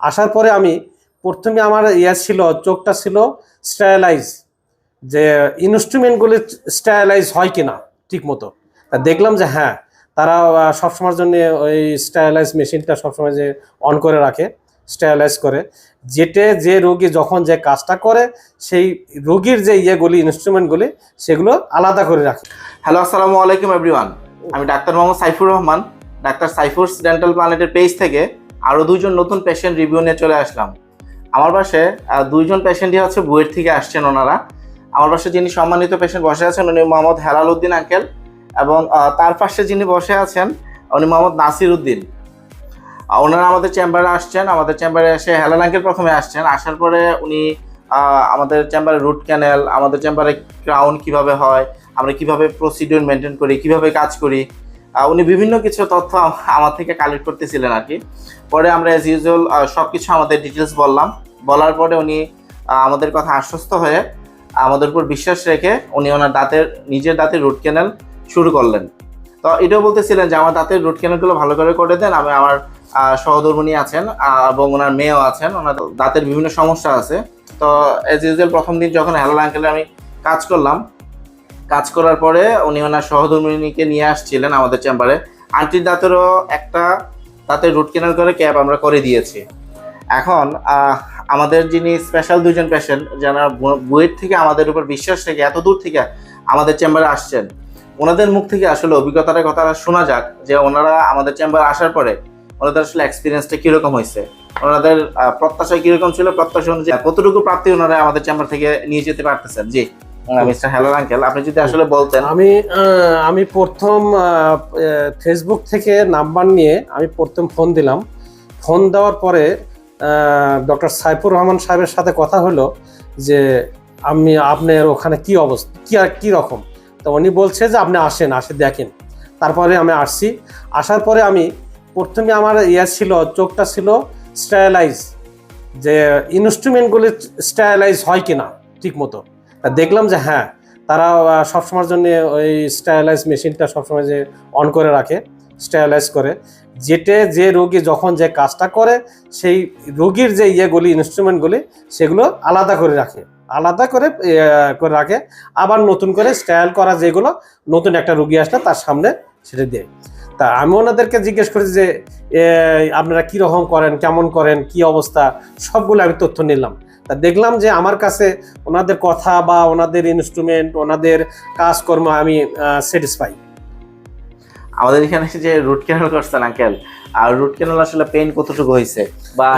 আসার পরে আমি প্রথমে আমার ছিল, চোখটা ছিল স্টাইলাইজ, যে ইনস্ট্রুমেন্টগুলি স্টাইলাইজ হয় কিনা ঠিক মতো। তা দেখলাম যে হ্যাঁ, তারা সবসময়ের জন্য ওই স্টাইলাইজ মেশিনটা সবসময় যে অন করে রাখে, স্টাইলাইজ করে, যে রোগী যখন যে কাজটা করে সেই রোগীর যে ইয়েগুলি ইনস্ট্রুমেন্টগুলি সেগুলো আলাদা করে রাখে। হ্যালো, আসসালামু আলাইকুম এভরিওয়ান। আমি doctor Mohammad Saifur Rahman, doctor সাইফুরস dental প্ল্যানেটের page থেকে আরও দুইজন নতুন পেশেন্ট রিভিউ নিয়ে চলে আসলাম। আমার পাশে দুইজন পেশেন্টই হচ্ছে বুয়েট থেকে আসছেন। ওনারা আমার পাশে যিনি সম্মানিত পেশেন্ট বসে আছেন উনি মোহাম্মদ হেলাল উদ্দিন আঙ্কেল, এবং তার পাশে যিনি বসে আছেন উনি মোহাম্মদ নাসির উদ্দিন। ওনারা আমাদের চেম্বারে আসছেন। আমাদের চেম্বারে এসে হেলাল আঙ্কেল প্রথমে আসছেন। আসার পরে উনি আমাদের চেম্বারে রুট ক্যানেল, আমাদের চেম্বারে ক্রাউন কিভাবে হয়, আমরা কিভাবে প্রসিডিউর মেনটেন করি, কিভাবে কাজ করি, উনি বিভিন্ন কিছু তথ্য আমার থেকে কালেক্ট করতেছিলেন আর কি। পরে আমরা অ্যাজ ইউজুয়াল সব কিছু আমাদের ডিটেলস বলার পরে উনি আমাদের কথা আশ্বস্ত হয়ে আমাদের উপর বিশ্বাস রেখে উনি ওনার নিজের দাঁতের রুট ক্যানেল শুরু করলেন। তো এটাও বলতেছিলেন যে আমার দাঁতের রুট ক্যানেলগুলো ভালো করে দেন। আমার সহধর্মিণী আছেন এবং ওনার মেয়েও আছেন, ওনার দাঁতের বিভিন্ন সমস্যা আছে। তো অ্যাজ ইউজুয়াল প্রথম দিন যখন হেলাল আঙ্কেলে আমি কাজ করার পরে উনি ওনার সহধর্মিণীকে নিয়ে আসছিলেন আমাদের চেম্বারে। আন্টির দাঁতেরও একটা দাঁতের রুট ক্যানেল করে ক্যাপ আমরা করে দিয়েছি। এখন আমাদের যিনি স্পেশাল দুজন পেশেন্ট যারা বুয়েট থেকে আমাদের উপর বিশ্বাস রেখে এত দূর থেকে আমাদের চেম্বারে আসছেন, ওনাদের মুখ থেকে আসলে অভিজ্ঞতার কথা শোনা যাক যে ওনারা আমাদের চেম্বারে আসার পরে ওনাদের আসলে এক্সপিরিয়েন্সটা কীরকম হয়েছে, ওনাদের প্রত্যাশা কীরকম ছিল, প্রত্যাশা অনুযায়ী কতটুকু প্রাপ্তি ওনারা আমাদের চেম্বার থেকে নিয়ে যেতে পারতেছেন। জি মিস্টার হেলাল আঙ্কেল, আপনি যদি আসলে বলতেন। আমি প্রথম ফেসবুক থেকে নাম্বার নিয়ে আমি প্রথম ফোন দিলাম। ফোন দেওয়ার পরে ডক্টর সাইফুর রহমান সাহেবের সাথে কথা হলো যে আপনার ওখানে কি অবস্থা, কি রকম। তো উনি বলছে যে আপনি আসে দেখেন। তারপরে আমি আসছি। আসার পরে আমি প্রথমে আমার ছিল, চোখটা ছিল স্টাইলাইজ, যে ইনস্ট্রুমেন্টগুলি স্টাইলাইজ হয় কিনা ঠিক মতো। তা দেখলাম যে হ্যাঁ, তারা সবসময়ের জন্য ওই স্টাইলাইজ মেশিনটা সবসময় যে অন করে রাখে, স্টাইলাইজ করে, যে রোগী যখন যে কাজটা করে সেই রোগীর যে ইয়েগুলি ইনস্ট্রুমেন্টগুলি সেগুলো আলাদা করে রাখে। আবার নতুন করে স্টাইল করা যেগুলো নতুন একটা রোগী আসলে তার সামনে সেটা দেয়। তা আমি ওনাদেরকে জিজ্ঞেস করি যে আপনারা কীরকম করেন, কেমন করেন, কি অবস্থা, সবগুলো আমি তথ্য নিলাম। তা দেখলাম যে আমার কাছে ওনাদের কথা বা ওনাদের ইনস্ট্রুমেন্ট, ওনাদের কাজকর্ম আমি স্যাটিসফাই। আমাদের এখানে যে রুট ক্যানেল করছেন আঙ্কেল, আর রুট ক্যানেল আসলে পেইন কতটুকু হয়েছে? বা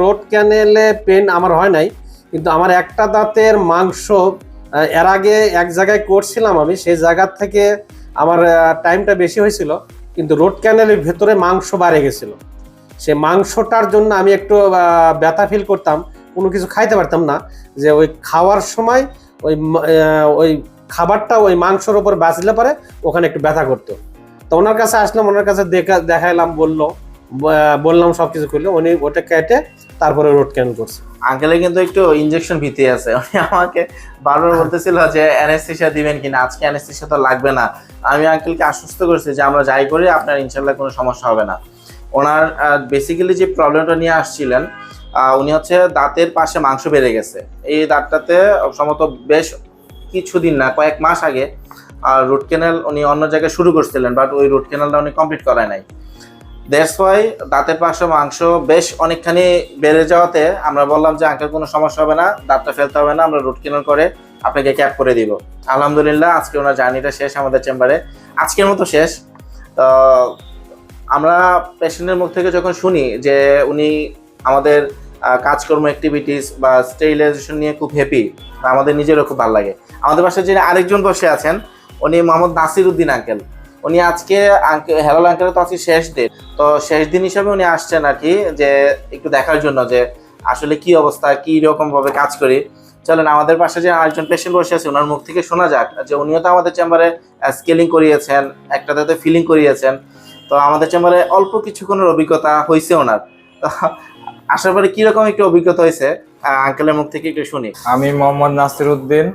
রুট ক্যানেলে পেন আমার হয় নাই, কিন্তু আমার একটা দাঁতের মাংস এর আগে এক জায়গায় করছিলাম আমি, সেই জায়গা থেকে আমার টাইমটা বেশি হয়েছিল, কিন্তু রুট ক্যানেলের ভেতরে মাংস বাড়ে গেছিল। সে মাংসটার জন্য আমি একটু ব্যথা ফিল করতাম, কোনো কিছু খাইতে পারতাম না, যে ওই খাওয়ার সময় ওই খাবারটা ওই মাংসর ওপর বাঁচলে পরে ওখানে একটু ব্যথা করতো। তো ওনার কাছে আসলাম, ওনার কাছে দেখাইলাম, বললাম সব কিছু করলো, উনি ওটা কেটে তারপরে রুট ক্যানেল করছে। আঙ্কেলে কিন্তু একটু ইনজেকশন ভীতি আছে। উনি আমাকে বারবার বলতেছিল যে অ্যানেস্থেসিয়া দিবেন কিনা, আজকে অ্যানেস্থেসিয়া তো লাগবে না। আমি আঙ্কেলকে আশ্বস্ত করছি যে আমরা যাই করি আপনার ইনশাল্লাহ কোনো সমস্যা হবে না। ওনার বেসিক্যালি যে প্রবলেমটা নিয়ে আসছিলেন, উনি হচ্ছে দাঁতের পাশে মাংস বেড়ে গেছে। এই দাঁতটাতে সম্ভবত বেশ কিছুদিন না, কয়েক মাস আগে রুট ক্যানেল উনি অন্য জায়গায় শুরু করছিলেন, বাট ওই রুট ক্যানেলটা উনি কমপ্লিট করায় নাই। দ্যাটস ওয়াই দাঁতের পাশে মাংস বেশ অনেকখানি বেড়ে যাওয়াতে আমরা বললাম যে আঙ্কেল কোনো সমস্যা হবে না, দাঁতটা ফেলতে হবে না, আমরা রুট ক্যানেল করে আপনাকে ক্যাপ করে দিব। আলহামদুলিল্লাহ আজকে ওনার জার্নিটা শেষ আমাদের চেম্বারে, আজকের মতো শেষ। তো আমরা পেশেন্টের মুখ থেকে যখন শুনি যে উনি আমাদের কাজকর্ম অ্যাক্টিভিটিস বা স্টেরিলাইজেশন নিয়ে খুব হ্যাপি, আমাদের নিজেরও খুব ভালো লাগে। আমাদের পাশে যিনি আরেকজন বসে আছেন উনি মোহাম্মদ নাসির উদ্দিন আঙ্কেল। উনি আজকে হেলাল আঙ্কেলের তো আজকে শেষ দিন, তো শেষ দিন হিসাবে উনি আসছেন আর কি, যে একটু দেখার জন্য যে আসলে কি অবস্থা, কি রকম ভাবে কাজ করি। চলেন আমাদের পাশে যে আরেকজন পেশেন্ট বসে আছে ওনার মুখ থেকে শোনা যাক যে উনিও তো আমাদের চেম্বারে স্কেলিং করিয়েছেন, একটা দাঁতে ফিলিং করিয়েছেন। তো আমাদের চেম্বারে অল্প কিছুক্ষণের অভিজ্ঞতা হয়েছে ওনার। তো আসার পরে কিরকম একটু অভিজ্ঞতা হয়েছে আঙ্কেলের মুখ থেকে একটু শুনি। আমি মোহাম্মদ নাসির উদ্দিন,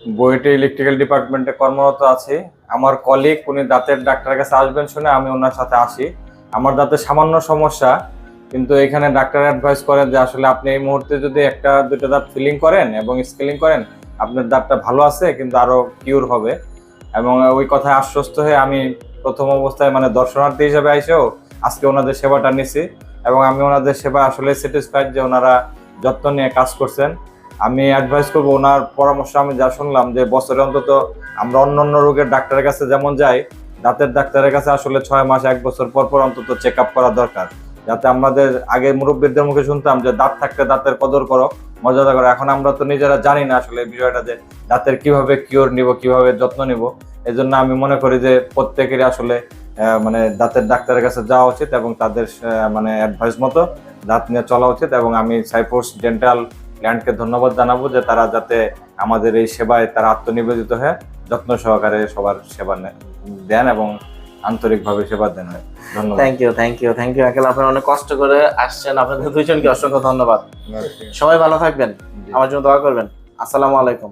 বুয়েটে ইলেকট্রিক্যাল ডিপার্টমেন্টে কর্মরত আছি। আমার কলিগ উনি দাঁতের ডাক্তারের কাছে আসবেন শুনে আমি ওনার সাথে আসি। আমার দাঁতে সামান্য সমস্যা, কিন্তু এখানে ডাক্তার অ্যাডভাইস করেন যে আসলে আপনি এই মুহূর্তে যদি একটা দুটো দাঁত ফিলিং করেন এবং স্কেলিং করেন, আপনার দাঁতটা ভালো আছে কিন্তু আরো কিউর হবে। এবং ওই কথায় আশ্বস্ত হয়ে আমি প্রথম অবস্থায় মানে দর্শনার্থী হিসেবে আইসেও আজকে ওনাদের সেবাটা নিছি এবং আমি ওনাদের সেবা আসলে স্যাটিসফাইড যে ওনারা যত্ন নিয়ে কাজ করছেন। আমি অ্যাডভাইস করবো, ওনার পরামর্শ আমি যা শুনলাম যে বছরে অন্তত আমরা অন্য রোগের ডাক্তারের কাছে যেমন যাই, দাঁতের ডাক্তারের কাছে আসলে 6 মাস 1 বছর পর পর অন্তত চেক আপ করা দরকার। যাতে আমাদের আগে মুরব্বীদের মুখে শুনতাম যে দাঁত থাকতে দাঁতের কদর করো, মর্যাদা করো। এখন আমরা তো নিজেরা জানি না আসলে এই বিষয়টা যে দাঁতের কিভাবে কিওর নিব, কিভাবে যত্ন নিব। এই জন্য আমি মনে করি যে প্রত্যেকেরই আসলে মানে দাঁতের ডাক্তারের কাছে যাওয়া উচিত এবং তাদের মানে অ্যাডভাইস মতো দাঁত নিয়ে চলা উচিত। এবং আমি সাইফোর্স ডেন্টাল ল্যান্ডকে ধন্যবাদ জানাবো যে তারা যাতে আমাদের এই সেবায় তারা আত্মনিবেদিত হয়ে যত্ন সহকারে সবার সেবা দেন এবং আন্তরিকভাবে সেবা দেন। ধন্যবাদ। থ্যাংক ইউ আঙ্কেল, আপনারা অনেক কষ্ট করে আসছেন, আপনাদের দুইজনকে অসংখ্য ধন্যবাদ। সবাই ভালো থাকবেন, আমার জন্য দোয়া করবেন। আসসালামু আলাইকুম।